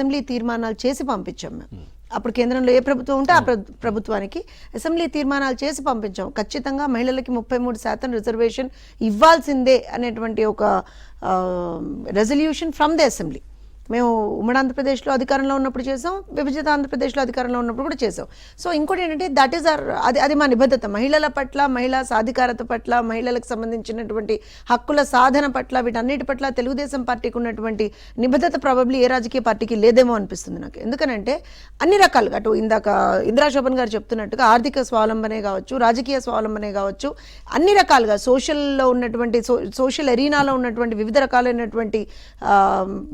Assembly తీర్మానాలు చేసి పంపించాం మేము. అప్పుడు కేంద్రంలో ఏ ప్రభుత్వం ఉంటే ఆ ప్రభుత్వానికి అసెంబ్లీ తీర్మానాలు చేసి పంపించాం. ఖచ్చితంగా మహిళలకి 33% రిజర్వేషన్ ఇవ్వాల్సిందే అనేటువంటి ఒక రెజల్యూషన్ ఫ్రమ్ ది అసెంబ్లీ మేము ఉమ్మడి ఆంధ్రప్రదేశ్లో అధికారంలో ఉన్నప్పుడు చేసాం, విభజిత ఆంధ్రప్రదేశ్లో అధికారంలో ఉన్నప్పుడు కూడా చేసాం. సో ఇంకోటి ఏంటంటే దట్ ఈస్ అది మా నిబద్ధత. మహిళల పట్ల, మహిళా సాధికారత పట్ల, మహిళలకు సంబంధించినటువంటి హక్కుల సాధన పట్ల, వీటన్నిటి పట్ల తెలుగుదేశం పార్టీకి ఉన్నటువంటి నిబద్ధత ప్రాబబ్లీ ఏ రాజకీయ పార్టీకి లేదేమో అనిపిస్తుంది నాకు. ఎందుకనంటే అన్ని రకాలుగా అటు ఇందాక ఇందిరా శోభన్ గారు చెప్తున్నట్టుగా ఆర్థిక స్వావలంబనే కావచ్చు, రాజకీయ స్వావలంబనే కావచ్చు, అన్ని రకాలుగా సోషల్లో ఉన్నటువంటి సోషల్ ఎరీనాలో ఉన్నటువంటి వివిధ రకాలైనటువంటి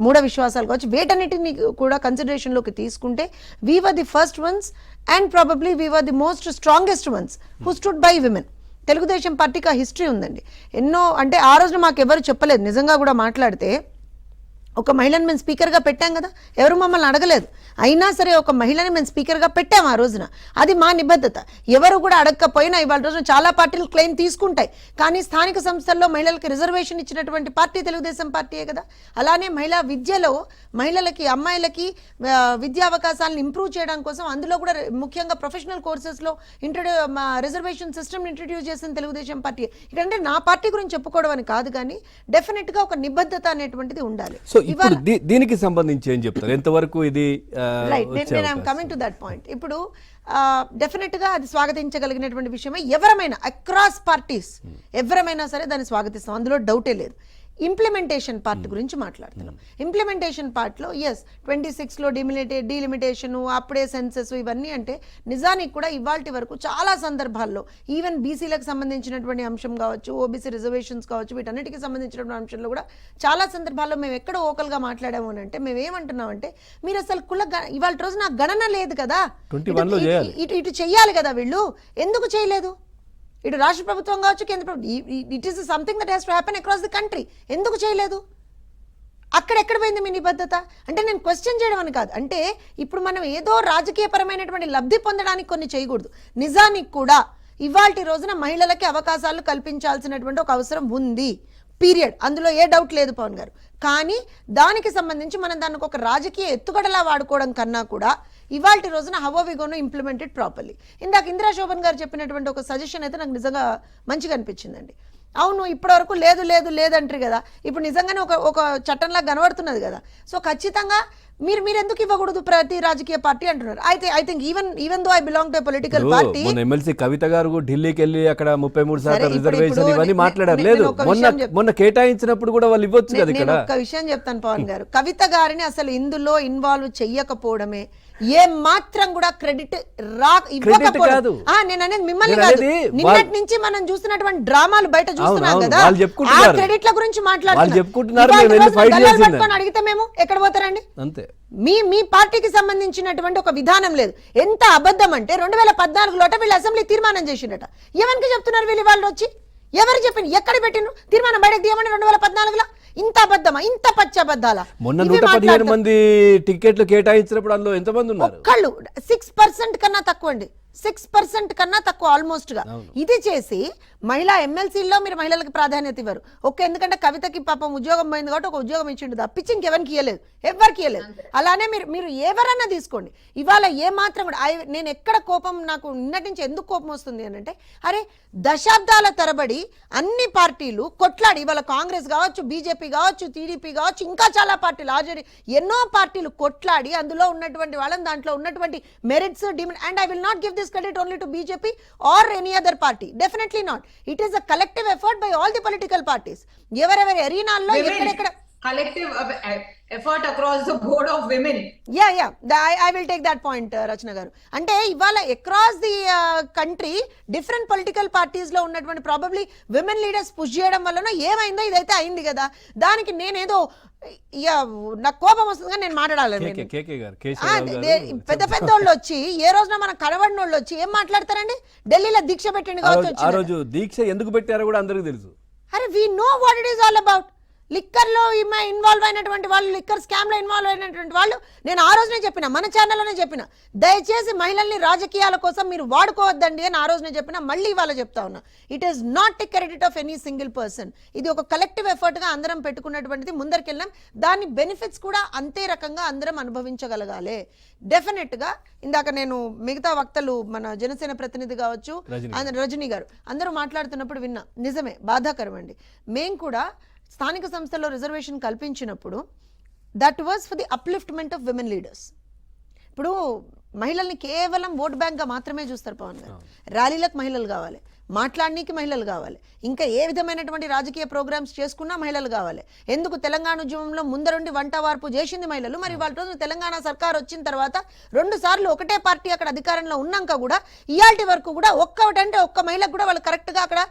మూఢ విశ్వాసాలు కావచ్చు, వీటన్నిటిని కూడా కన్సిడరేషన్లోకి తీసుకుంటే we were the first ones and probably we were the most strongest once who stood by women. Telugu Desam పార్టీకి ఆ హిస్టరీ ఉందండి. ఎన్నో అంటే ఆ రోజున మాకు ఎవరు చెప్పలేదు. నిజంగా కూడా మాట్లాడితే ఒక మహిళను మేము స్పీకర్గా పెట్టాం కదా, ఎవరు మమ్మల్ని అడగలేదు. అయినా సరే ఒక మహిళని మేము స్పీకర్గా పెట్టాము ఆ రోజున. అది మా నిబద్ధత. ఎవరు కూడా అడగకపోయినా ఇవాళ రోజున చాలా పార్టీలు క్లెయిమ్ తీసుకుంటాయి, కానీ స్థానిక సంస్థల్లో మహిళలకి రిజర్వేషన్ ఇచ్చినటువంటి పార్టీ తెలుగుదేశం పార్టీయే కదా. అలానే మహిళా విద్యలో మహిళలకి, అమ్మాయిలకి విద్యా అవకాశాలను ఇంప్రూవ్ చేయడం కోసం అందులో కూడా ముఖ్యంగా ప్రొఫెషనల్ కోర్సెస్లో రిజర్వేషన్ సిస్టమ్ ఇంట్రడ్యూస్ చేసిన తెలుగుదేశం పార్టీ. ఇక్కడంటే నా పార్టీ గురించి చెప్పుకోవడం అని కాదు, కానీ డెఫినెట్గా ఒక నిబద్ధత అనేటువంటిది ఉండాలి. ఇప్పుడు దీనికి సంబంధించి ఏం చెప్తారు, ఎంతవరకు ఇది కమింగ్ టు దట్ పాయింట్. ఇప్పుడు డెఫినెట్ గా అది స్వాగతించగలిగినటువంటి విషయమే. ఎవరమైనా అక్రాస్ పార్టీస్ ఎవరమైనా సరే దాన్ని స్వాగతిస్తాం, అందులో డౌటే లేదు. ఇంప్లిమెంటేషన్ పార్ట్ గురించి మాట్లాడుతున్నాం. ఇంప్లిమెంటేషన్ పార్ట్లో ఎస్ 26లో డీలిమిటేషన్, అప్పుడే సెన్సెస్, ఇవన్నీ అంటే నిజానికి కూడా ఇవాల్టి వరకు చాలా సందర్భాల్లో ఈవెన్ బీసీలకు సంబంధించినటువంటి అంశం కావచ్చు, ఓబీసీ రిజర్వేషన్స్ కావచ్చు, వీటన్నిటికీ సంబంధించినటువంటి అంశంలో కూడా చాలా సందర్భాల్లో మేము ఎక్కడ ఓకల్గా మాట్లాడాము అని అంటే మేము ఏమంటున్నామంటే మీరు అసలు ఇవాళ రోజు నాకు గణన లేదు కదా, ఇటు చెయ్యాలి కదా, వీళ్ళు ఎందుకు చేయలేదు? ఇటు రాష్ట్ర ప్రభుత్వం కావచ్చు, కేంద్ర ప్రభుత్వం, it is something that has to happen across the country. ఎందుకు చేయలేదు? అక్కడెక్కడ పోయింది మీ నిబద్ధత? అంటే నేను క్వశ్చన్ చేయడం అని కాదు, అంటే ఇప్పుడు మనం ఏదో రాజకీయపరమైనటువంటి లబ్ధి పొందడానికి కొన్ని చేయకూడదు. నిజానికి కూడా ఇవాల్టి రోజున మహిళలకి అవకాశాలు కల్పించాల్సినటువంటి ఒక అవసరం ఉంది, పీరియడ్. అందులో ఏ డౌట్ లేదు పవన్ గారు. కానీ దానికి సంబంధించి మనం దానికి ఒక రాజకీయ ఎత్తుగడలా వాడుకోవడం కన్నా కూడా ఇవాల్టి రోజున how are we gonna implement it properly. ఇందాక ఇందిరా శోభన్ గారు చెప్పినటువంటి ఒక సజెషన్ అయితే నాకు నిజంగా మంచిగా అనిపించిందండి. అవును, ఇప్పటివరకు లేదు లేదు లేదంటారు కదా, ఇప్పుడు నిజంగానే ఒక చట్టంలా కనబడుతున్నది కదా. సో ఖచ్చితంగా మీరు ఎందుకు ఇవ్వకూడదు ప్రతి రాజకీయ పార్టీ అంటున్నారు. అయితే I think even though I belong to political party. MLC Kavitha garu ఢిల్లీకి వెళ్ళి అక్కడ 33% రిజర్వేషన్ ఇవన్నీ మాట్లాడారు. లేదు, మొన్న కేటాయించినప్పుడు కూడా వాళ్ళు ఇవ్వచ్చు కదా. ఇక్కడ ఒక విషయం చెప్తాను పవన్ గారు, కవిత గారిని అసలు ఇందులో ఇన్వాల్వ్ చెయ్యకపోవడమే ఏ మాత్రం కూడా క్రెడిట్ ఇవ్వకపోవడం. నేను అనేది మిమ్మల్ని కాదు, నిన్నటి నుంచి మనం చూస్తున్నటువంటి డ్రామాలు బయట చూస్తున్నాం కదా, ఆ క్రెడిట్ల గురించి మాట్లాడుతున్నాం. అడిగితే మేము ఎక్కడ పోతారండి? అంతే. మీ పార్టీకి సంబంధించినటువంటి ఒక విధానం లేదు. ఎంత అబద్ధం అంటే 2014లో వీళ్ళు అసెంబ్లీ తీర్మానం చేసిండట. ఎవరికి చెప్తున్నారు వీళ్ళు? వాళ్ళు వచ్చి ఎవరు చెప్పిన, ఎక్కడ పెట్టిన తీర్మానం బయటకు తీయమని 2014లో? ఇంత అబద్ధమా? ఇంత పచ్చి అబద్ధాలా? మొన్న 115 మంది టికెట్లు కేటాయించినప్పుడు అందులో ఎంతమంది ఉన్నారు? ఒక్కళ్ళు 6% కన్నా తక్కువ అండి, 6% కన్నా తక్కువ ఆల్మోస్ట్ గా. ఇది చేసి మహిళా ఎమ్మెల్సీల్లో మీరు మహిళలకు ప్రాధాన్యత ఇవ్వరు. ఎందుకంటే కవితకి పాపం ఉద్యోగం పోయింది కాబట్టి ఒక ఉద్యోగం ఇచ్చిండు తప్పించి ఇంకెవరికి ఇవ్వలేదు, ఎవరికి ఇవ్వలేదు. అలానే మీరు ఎవరన్నా తీసుకోండి, ఇవాళ ఏ మాత్రం కూడా నేను ఎక్కడ కోపం, నాకు నిన్నటి నుంచి ఎందుకు కోపం వస్తుంది అని అంటే, అరే దశాబ్దాల తరబడి అన్ని పార్టీలు కొట్లాడి, ఇవాళ కాంగ్రెస్ కావచ్చు, బీజేపీ కావచ్చు, టీడీపీ కావచ్చు, ఇంకా చాలా పార్టీలు ఆల్రెడీ ఎన్నో పార్టీలు కొట్లాడి అందులో ఉన్నటువంటి వాళ్ళని, దాంట్లో ఉన్నటువంటి merits, demand, and I will not give this credit only to BJP or any other party, definitely not. It is a collective effort by all the political parties. Every arena lo ekkada collective effort across the board of women. I will take that point, Rachna garu. Ante ivala across the country different political parties lo unnatuvanti probably women leaders push cheyadam vallana ఏమైందో ఇదైతే అయింది కదా. దానికి నేనేదో నాకు కోపం వస్తుందిగా నేను మాట్లాడాలి. పెద్ద పెద్దోళ్ళు వచ్చి ఏ రోజున మనం కనబడిన వాళ్ళు వచ్చి ఏం మాట్లాడతారండి? ఢిల్లీలో దీక్ష పెట్టండి కావచ్చు. ఆ రోజు దీక్ష ఎందుకు పెట్టారో కూడా అందరికీ తెలుసు. అరే we know what it is all about. లిక్కర్లో ఇన్వాల్వ్ అయినటువంటి వాళ్ళు, లిక్కర్ స్కామ్లో ఇన్వాల్వ్ అయినటువంటి వాళ్ళు, నేను ఆ రోజునే చెప్పిన, మన ఛానల్లోనే చెప్పిన, దయచేసి మహిళల్ని రాజకీయాల కోసం మీరు వాడుకోవద్దండి అని ఆ రోజునే చెప్పిన, మళ్ళీ ఇవాళ చెప్తా ఉన్నా. It is not a credit of any single person. ఇది ఒక కలెక్టివ్ ఎఫర్ట్గా అందరం పెట్టుకున్నటువంటిది. ముందరికెళ్ళాం, దాని బెనిఫిట్స్ కూడా అంతే రకంగా అందరం అనుభవించగలగాలి. డెఫినెట్గా ఇందాక నేను మిగతా వక్తలు, మన జనసేన ప్రతినిధి కావచ్చు, రజనీ గారు అందరూ మాట్లాడుతున్నప్పుడు విన్నా, నిజమే, బాధాకరం అండి. మేము కూడా స్థానిక సంస్థల్లో రిజర్వేషన్ కల్పించినప్పుడు that was for the upliftment of women leaders. ఇప్పుడు మహిళల్ని కేవలం ఓట్ బ్యాంక్గా మాత్రమే చూస్తారు పవన్ గారు. ర్యాలీలకు మహిళలు కావాలి, మాట్లాడనీకి మహిళలు కావాలి, ఇంకా ఏ విధమైనటువంటి రాజకీయ ప్రోగ్రామ్స్ చేసుకున్నా మహిళలు కావాలి. ఎందుకు తెలంగాణ ఉద్యమంలో ముందరుండి వంట వార్పు చేసింది మహిళలు. మరి వాళ్ళ రోజు తెలంగాణ సర్కార్ వచ్చిన తర్వాత 2 సార్లు ఒకటే పార్టీ అక్కడ అధికారంలో ఉన్నాక కూడా ఇయాల్టి వరకు కూడా ఒక్కటంటే ఒక్క మహిళకు కూడా వాళ్ళు కరెక్ట్గా అక్కడ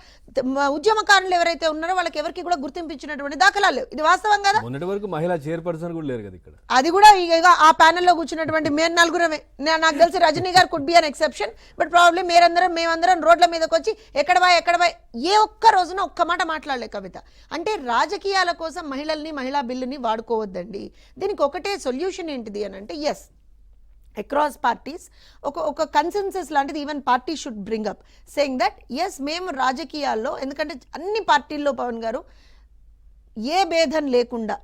ఉద్యమకారులు ఎవరైతే ఉన్నారో వాళ్ళకి ఎవరికి కూడా గుర్తింపించినటువంటి దాఖలాలు లేవు. ఇది వాస్తవం కదా. మొన్నటి వరకు మహిళా చైర్పర్సన్ కూడా లేరు కదా ఇక్కడ. అది కూడా ఇక ఆ ప్యానెల్లో కూర్చున్నటువంటి మేము 4 నాకు తెలిసి రజనీ గారు could be an exception. But probably మేమందరం రోడ్ల మీదకి వచ్చి ఎక్కడ బాయ్ ఏ ఒక్క రోజున ఒక్క మాట మాట్లాడలే కవిత. అంటే రాజకీయాల కోసం మహిళల్ని, మహిళా బిల్లుని వాడుకోవద్దండి. దీనికి ఒకటే సొల్యూషన్ ఏంటిది అని అంటే, ఎస్, అక్రాస్ పార్టీస్ ఒక కన్సెన్సస్ లాంటిది even party should bring up saying that yes, మేము రాజకీయాల్లో, ఎందుకంటే అన్ని పార్టీల్లో పవన్ గారు ఏ భేదం లేకుండా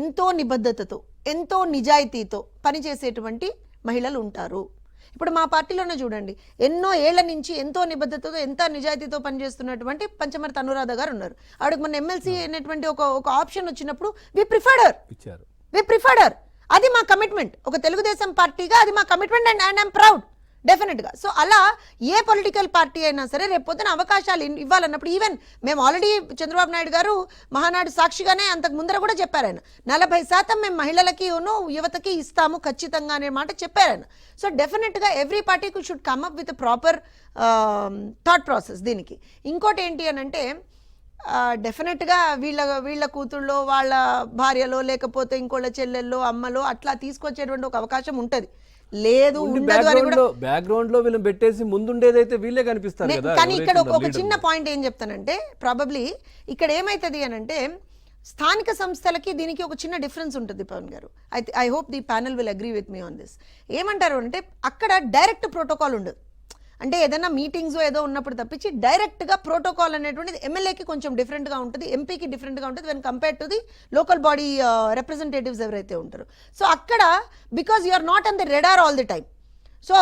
ఎంతో నిబద్ధతతో, ఎంతో నిజాయితీతో పనిచేసేటువంటి మహిళలు ఉంటారు. ఇప్పుడు మా పార్టీలోనే చూడండి, ఎన్నో ఏళ్ల నుంచి ఎంతో నిబద్ధతతో, ఎంత నిజాయితీతో పనిచేస్తున్నటువంటి పంచమర్తి అనురాధ గారు ఉన్నారు. ఆవిడకి మన ఎమ్మెల్సీ అనేటువంటి ఒక ఆప్షన్ వచ్చినప్పుడు వి ప్రిఫర్డ్. అది మా కమిట్మెంట్. ఒక తెలుగుదేశం పార్టీగా అది మా కమిట్మెంట్ అండ్ ఐఎమ్ ప్రౌడ్ డెఫినెట్గా. సో అలా ఏ పొలిటికల్ పార్టీ అయినా సరే రేపు పొద్దున అవకాశాలు ఇవ్వాలన్నప్పుడు, ఈవెన్ మేము ఆల్రెడీ చంద్రబాబు నాయుడు గారు మహానాడు సాక్షిగానే అంతకు ముందర కూడా చెప్పారు ఆయన, 40% మేము మహిళలకి యువతకి ఇస్తాము ఖచ్చితంగా అనే మాట చెప్పారు ఆయన. సో డెఫినెట్గా ఎవ్రీ పార్టీకి should come up with proper thought process దీనికి. ఇంకోటి ఏంటి అని అంటే, డెఫినెట్గా వీళ్ళ కూతుళ్ళో, వాళ్ళ భార్యలో, లేకపోతే ఇంకోళ్ళ చెల్లెల్లో, అమ్మలో అట్లా తీసుకొచ్చేటువంటి ఒక అవకాశం ఉంటుంది. లేదు ఉండదు అని కూడా బ్యాక్గ్రౌండ్ లో వీళ్ళని పెట్టేసి ముందుండేదైతే వీళ్ళే కనిపిస్తారు కదా. కానీ ఇక్కడ ఒక చిన్న పాయింట్ ఏం చెప్తానంటే, ప్రాబబ్లీ ఇక్కడ ఏమైతుంది అని అంటే, స్థానిక సంస్థలకి దీనికి ఒక చిన్న డిఫరెన్స్ ఉంటుంది పవన్ గారు. I hope the panel will agree with me on this. ఏమంటారు అంటే, అక్కడ డైరెక్ట్ ప్రోటోకాల్ ఉండదు. అంటే ఏదైనా మీటింగ్స్ ఏదో ఉన్నప్పుడు తప్పించి డైరెక్ట్గా ప్రోటోకాల్ అనేటువంటిది ఎమ్మెల్యేకి కొంచెం డిఫరెంట్గా ఉంటుంది, ఎంపీకి డిఫరెంట్గా ఉంటుంది when compare to the local body representatives ఎవరైతే ఉంటారో. సో అక్కడ because you are not on the radar all the time. So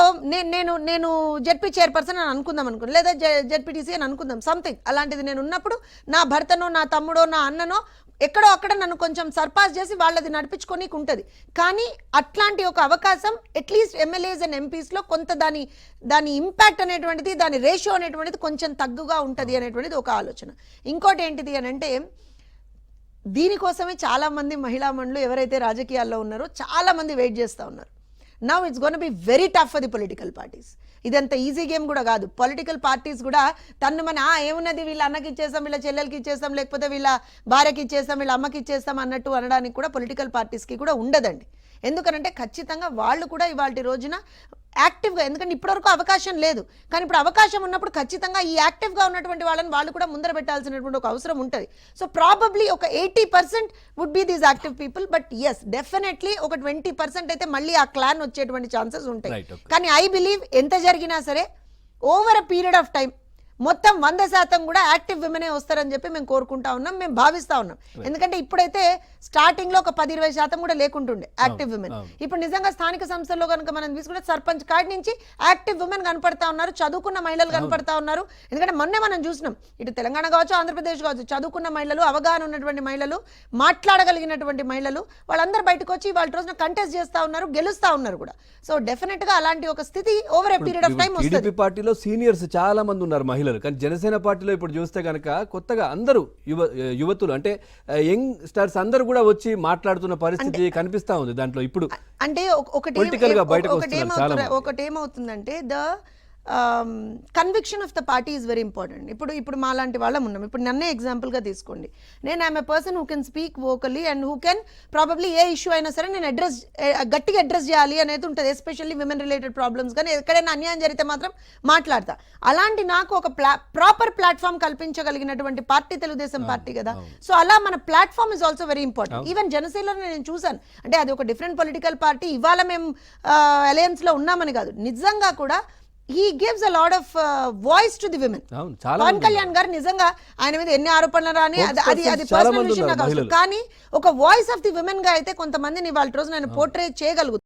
నేను జెడ్పీ చైర్పర్సన్ అని అనుకుందాం లేదా జెడ్పీటీసీ అని అనుకుందాం, సంథింగ్ అలాంటిది నేను ఉన్నప్పుడు నా భర్తనో, నా తమ్ముడో, నా అన్ననో ఎక్కడో అక్కడ నన్ను కొంచెం సర్పాస్ చేసి వాళ్ళది నడిపించుకోనికి ఉంటుంది. కానీ అట్లాంటి ఒక అవకాశం అట్లీస్ట్ ఎమ్మెల్యేస్ అండ్ ఎంపీస్లో కొంత దాని ఇంపాక్ట్ అనేటువంటిది, దాని రేషియో అనేటువంటిది కొంచెం తగ్గుగా ఉంటుంది అనేటువంటిది ఒక ఆలోచన. ఇంకోటి ఏంటిది అని అంటే, దీనికోసమే చాలామంది మహిళా మండలు ఎవరైతే రాజకీయాల్లో ఉన్నారో చాలామంది వెయిట్ చేస్తూ ఉన్నారు. Now it's gonna be very tough for the political parties. ఇదంత ఈజీ గేమ్ కూడా కాదు. పొలిటికల్ పార్టీస్ కూడా ఏమున్నది, వీళ్ళ అన్నకి ఇచ్చేస్తాం, వీళ్ళ చెల్లెలకి ఇచ్చేస్తాం, లేకపోతే వీళ్ళ భార్యకి ఇచ్చేస్తాం, వీళ్ళ అమ్మకి ఇచ్చేస్తాం అన్నట్టు అనడానికి కూడా పొలిటికల్ పార్టీస్కి కూడా ఉండదండి. ఎందుకనంటే ఖచ్చితంగా వాళ్ళు కూడా ఇవాళ రోజున యాక్టివ్గా, ఎందుకంటే ఇప్పటివరకు అవకాశం లేదు, కానీ ఇప్పుడు అవకాశం ఉన్నప్పుడు ఖచ్చితంగా ఈ యాక్టివ్గా ఉన్నటువంటి వాళ్ళని వాళ్ళు కూడా ముందర పెట్టాల్సినటువంటి ఒక అవసరం ఉంటుంది. సో ప్రాబబ్లీ ఒక 80% would be these active people. But yes, definitely ఒక 20% అయితే మళ్ళీ ఆ క్లాన్ వచ్చేటువంటి ఛాన్సెస్ ఉంటాయి. కానీ ఐ బిలీవ్ ఎంత జరిగినా సరే over a period of time మొత్తం 100% కూడా యాక్టివ్ విమెనే వస్తారని చెప్పి మేము కోరుకుంటా ఉన్నాం, మేము భావిస్తా ఉన్నాం. ఎందుకంటే ఇప్పుడైతే స్టార్టింగ్ లో ఒక 10-20% కూడా లేకుంటుండే యాక్టివ్ విమెన్. ఇప్పుడు నిజంగా స్థానిక సంస్థల్లో కనుక మనం తీసుకుంటే సర్పంచ్ కాడి నుంచి యాక్టివ్ విమెన్ కనపడతా ఉన్నారు, చదువుకున్న మహిళలు కనపడతా ఉన్నారు. ఎందుకంటే మొన్నే మనం చూసినాం, ఇటు తెలంగాణ కావచ్చు, ఆంధ్రప్రదేశ్ కావచ్చు, చదువుకున్న మహిళలు, అవగాహన ఉన్నటువంటి మహిళలు, మాట్లాడగలిగినటువంటి మహిళలు, వాళ్ళందరూ బయటకు వచ్చి వాళ్ళ రోజున కంటెస్ట్ చేస్తా ఉన్నారు, గెలుస్తా ఉన్నారు కూడా. సో డెఫినెట్ గా అలాంటి ఒక స్థితి over a period of time వస్తుంది. టీడీపీ పార్టీలో సీనియర్స్ చాలా మంది ఉన్నారు మహిళలు, కానీ జనసేన పార్టీలో ఇప్పుడు చూస్తే కనుక కొత్తగా అందరూ యువతులు అంటే యంగ్ స్టార్స్ అందరూ కూడా వచ్చి మాట్లాడుతున్న పరిస్థితి కనిపిస్తా ఉంది దాంట్లో. ఇప్పుడు అంటే ఒకటి ఏమవుతుందంటే, conviction of the party is very important. ఇప్పుడు మా లాంటి వాళ్ళం ఉన్నాం. ఇప్పుడు నన్నే ఎగ్జాంపుల్గా తీసుకోండి. నేను I'm a person who can speak vocally and who can probably ఏ ఇష్యూ అయినా సరే నేను గట్టిగా అడ్రస్ చేయాలి అనేది ఉంటుంది. ఎస్పెషల్లీ విమెన్ రిలేటెడ్ ప్రాబ్లమ్స్ కానీ ఎక్కడైనా అన్యాయం జరిగితే మాత్రం మాట్లాడతా. అలాంటి నాకు ఒక ప్రాపర్ ప్లాట్ఫామ్ కల్పించగలిగినటువంటి పార్టీ తెలుగుదేశం పార్టీ కదా. సో అలా మన platform is also very important. Even జనసేనలో నేను చూసాను, అంటే అది ఒక డిఫరెంట్ పొలిటికల్ పార్టీ, ఇవాళ మేము అలయన్స్ లో ఉన్నామని కాదు, నిజంగా కూడా he gives a lot of voice to the women. Pawan Kalyan గారు నిజంగా ఆయన మీద ఎన్ని ఆరోపణలు రాని అది పర్సనల్ విషయం నాకు అవసరం, కానీ ఒక వాయిస్ ఆఫ్ ది విమెన్ గా అయితే కొంతమందిని వాళ్ళ రోజు నేను పోర్ట్రే చేయగలుగుతాను.